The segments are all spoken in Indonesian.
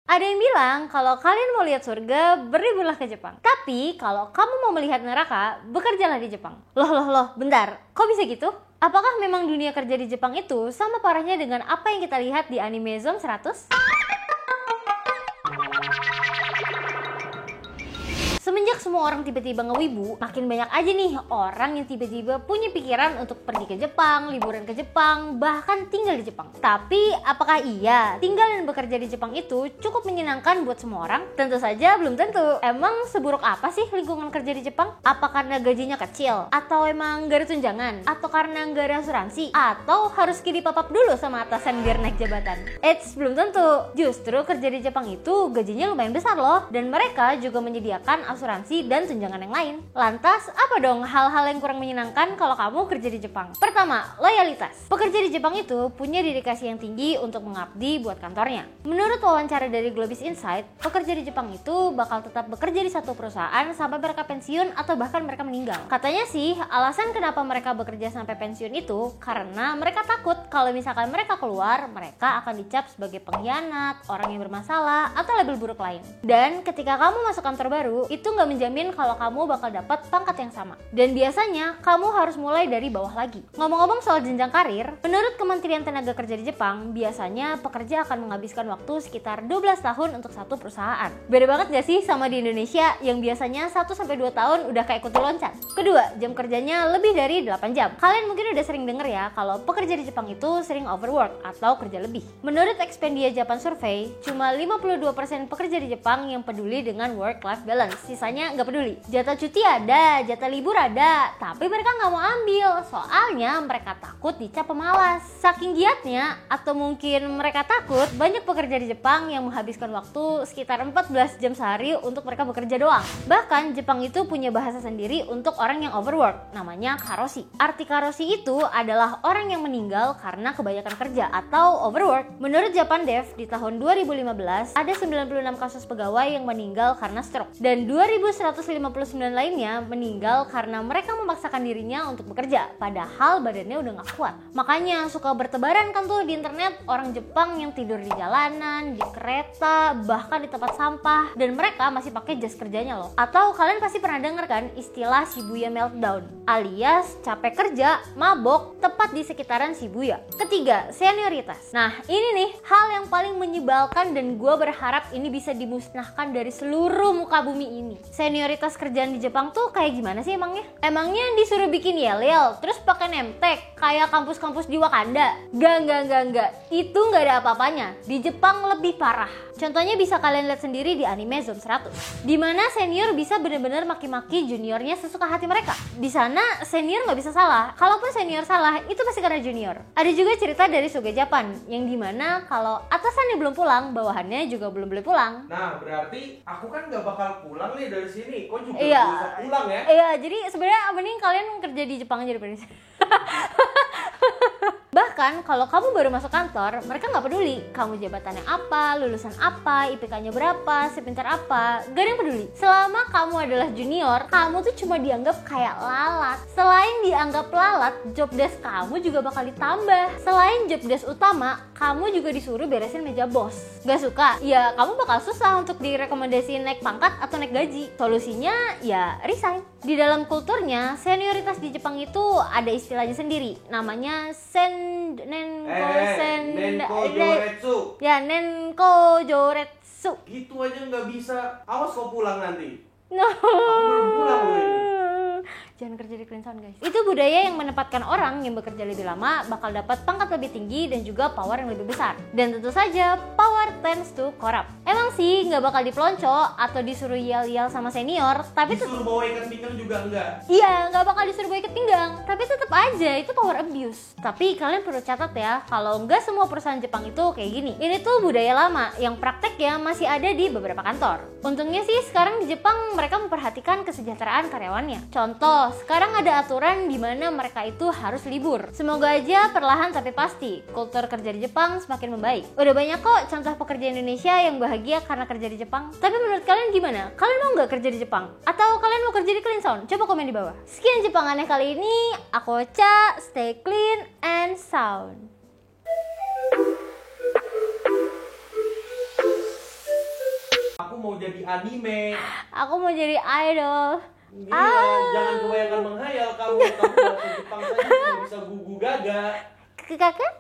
Ada yang bilang kalau kalian mau lihat surga, berliburlah ke Jepang. Tapi kalau kamu mau melihat neraka, bekerjalah di Jepang. Loh, bentar. Kok bisa gitu? Apakah memang dunia kerja di Jepang itu sama parahnya dengan apa yang kita lihat di anime Zom 100? Semenjak semua orang tiba-tiba ngewibu, makin banyak aja nih orang yang tiba-tiba punya pikiran untuk pergi ke Jepang, liburan ke Jepang, bahkan tinggal di Jepang. Tapi apakah iya tinggal dan bekerja di Jepang itu cukup menyenangkan buat semua orang? Tentu saja belum tentu. Emang seburuk apa sih lingkungan kerja di Jepang? Apa karena gajinya kecil? Atau emang gak ada tunjangan? Atau karena gak ada asuransi? Atau harus kiri papap dulu sama atasan biar naik jabatan? Eits, belum tentu. Justru kerja di Jepang itu gajinya lumayan besar loh. Dan mereka juga menyediakan asuransi dan tunjangan yang lain. Lantas, apa dong hal-hal yang kurang menyenangkan kalau kamu kerja di Jepang? Pertama, loyalitas. Pekerja di Jepang itu punya dedikasi yang tinggi untuk mengabdi buat kantornya. Menurut wawancara dari Globis Insight, pekerja di Jepang itu bakal tetap bekerja di satu perusahaan sampai mereka pensiun atau bahkan mereka meninggal. Katanya sih, alasan kenapa mereka bekerja sampai pensiun itu karena mereka takut kalau misalkan mereka keluar, mereka akan dicap sebagai pengkhianat, orang yang bermasalah, atau label buruk lain. Dan ketika kamu masuk kantor baru, itu nggak menjamin kalau kamu bakal dapat pangkat yang sama. Dan biasanya kamu harus mulai dari bawah lagi. Ngomong-ngomong soal jenjang karir, menurut Kementerian Tenaga Kerja di Jepang, biasanya pekerja akan menghabiskan waktu sekitar 12 tahun untuk satu perusahaan. Beda banget gak sih sama di Indonesia yang biasanya 1-2 tahun udah kayak kutu loncat? Kedua, jam kerjanya lebih dari 8 jam. Kalian mungkin udah sering denger ya kalau pekerja di Jepang itu sering overwork atau kerja lebih. Menurut Expedia Japan Survey, cuma 52% pekerja di Jepang yang peduli dengan work-life balance. Sisanya nggak peduli. Jatah cuti ada, jatah libur ada, tapi mereka nggak mau ambil. Soalnya mereka takut dicap pemalas. Saking giatnya, atau mungkin mereka takut, banyak pekerja di Jepang yang menghabiskan waktu sekitar 14 jam sehari untuk mereka bekerja doang. Bahkan Jepang itu punya bahasa sendiri untuk orang yang overwork, namanya karoshi. Arti karoshi itu adalah orang yang meninggal karena kebanyakan kerja atau overwork. Menurut Japan Dev, di tahun 2015 ada 96 kasus pegawai yang meninggal karena stroke. Dan 2159 lainnya meninggal karena mereka memaksakan dirinya untuk bekerja, padahal badannya udah gak kuat. Makanya suka bertebaran kan tuh di internet orang Jepang yang tidur di jalanan, di kereta, bahkan di tempat sampah, dan mereka masih pakai jas kerjanya loh. Atau kalian pasti pernah denger kan istilah Shibuya Meltdown, alias capek kerja, mabok, tepat di sekitaran Shibuya. Ketiga, senioritas. Nah ini nih hal yang paling menyebalkan dan gue berharap ini bisa dimusnahkan dari seluruh muka bumi ini. Senioritas kerjaan di Jepang tuh kayak gimana sih emangnya? Emangnya disuruh bikin yel-yel, terus pakai nemtek kayak kampus-kampus di Wakanda? Gak. Itu gak ada apa-apanya. Di Jepang lebih parah. Contohnya bisa kalian lihat sendiri di anime Zom 100, dimana senior bisa benar-benar maki-maki juniornya sesuka hati mereka. Di sana senior nggak bisa salah. Kalaupun senior salah, itu pasti karena junior. Ada juga cerita dari Soge Japan, yang dimana kalau atasannya belum pulang, bawahannya juga belum boleh pulang. Nah, berarti aku kan nggak bakal pulang nih dari sini. Kok juga Iya. bisa pulang ya? Iya, jadi sebenarnya mending kalian kerja di Jepang aja daripada di sini. Bahkan kalau kamu baru masuk kantor, mereka nggak peduli kamu jabatannya apa, lulusan apa, IPK-nya berapa, sepintar apa, gak ada yang peduli. Selama kamu adalah junior, kamu tuh cuma dianggap kayak lalat. Selain dianggap lalat, job desk kamu juga bakal ditambah. Selain job desk utama, kamu juga disuruh beresin meja bos. Gak suka? Ya kamu bakal susah untuk direkomendasiin naik pangkat atau naik gaji. Solusinya ya resign. Di dalam kulturnya, senioritas di Jepang itu ada istilahnya sendiri, namanya Nenko Joretsu. Ya, Nenko Joretsu. Gitu aja nggak bisa. Awas kau pulang nanti. No. Aku belum pulang loh ini. Jangan kerja di Clean Sound guys. Itu budaya yang menempatkan orang yang bekerja lebih lama bakal dapat pangkat lebih tinggi dan juga power yang lebih besar. Dan tentu saja power tends to corrupt. Emang sih nggak bakal dipelonco atau disuruh yel-yel sama senior, tapi Disuruh bawa ikat pinggang juga enggak. iya, nggak bakal disuruh bawa ikat pinggang, tapi tetap aja itu power abuse. Tapi kalian perlu catat ya, kalau nggak semua perusahaan Jepang itu kayak gini. Ini tuh budaya lama yang prakteknya masih ada di beberapa kantor. Untungnya sih sekarang di Jepang mereka memperhatikan kesejahteraan karyawannya. Contoh, sekarang ada aturan di mana mereka itu harus libur. Semoga aja perlahan tapi pasti kultur kerja di Jepang semakin membaik. Udah banyak kok contoh pekerja Indonesia yang bahagia karena kerja di Jepang. Tapi menurut kalian gimana? Kalian mau nggak kerja di Jepang? Atau kalian mau kerja di Clean Sound? Coba komen di bawah. Sekian Jepang Aneh kali ini. Aku Ocha, stay clean and sound. Aku mau jadi anime. Aku mau jadi idol. Gila, jangan kebanyakan menghayal kamu. Kamu bahasa Jepang saja sudah bisa gugu gaga. Kakak?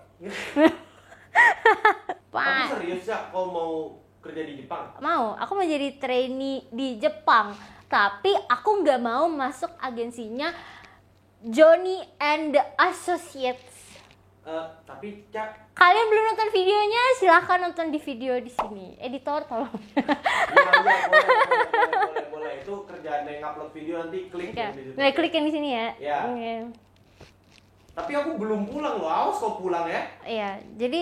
Kamu serius ya kau mau kerja di Jepang? Mau, aku mau jadi trainee di Jepang. Tapi aku nggak mau masuk agensinya Johnny and the Associates. Tapi Cak, Kalian belum nonton videonya? Silahkan nonton di video di sini. Editor tolong. boleh. Itu kerjaan yang upload video nanti klik Ya. yang di situ. Nah, klik yang di sini ya. Ya. Oke. Tapi aku belum pulang loh, awas kau pulang ya. Iya, jadi